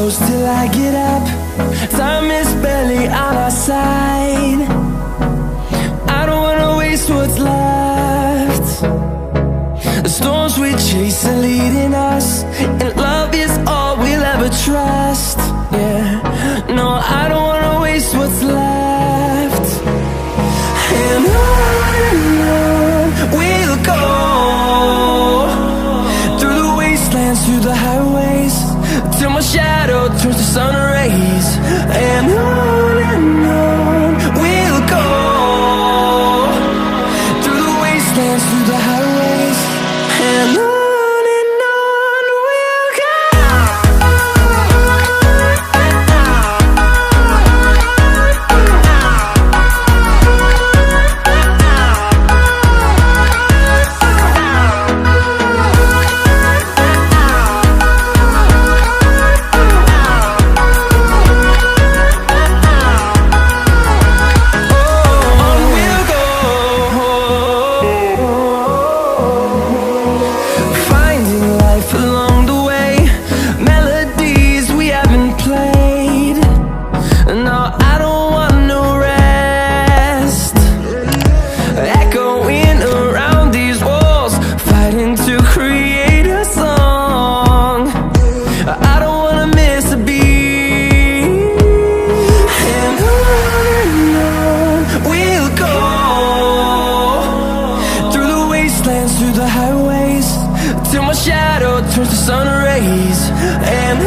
close till I get up. Time is barely on our side. I don't wanna waste what's left. The storms we chase are leading us, and love is all we'll ever trust. Yeah, no, I don't wanna waste what's left. And on we'll go, through the wastelands, through the highways, till my shadow turns to sun rays. And on we'll go, through the wastelands, through the highways, and on we'll go. Through the highways, till my shadow turns to sun rays. And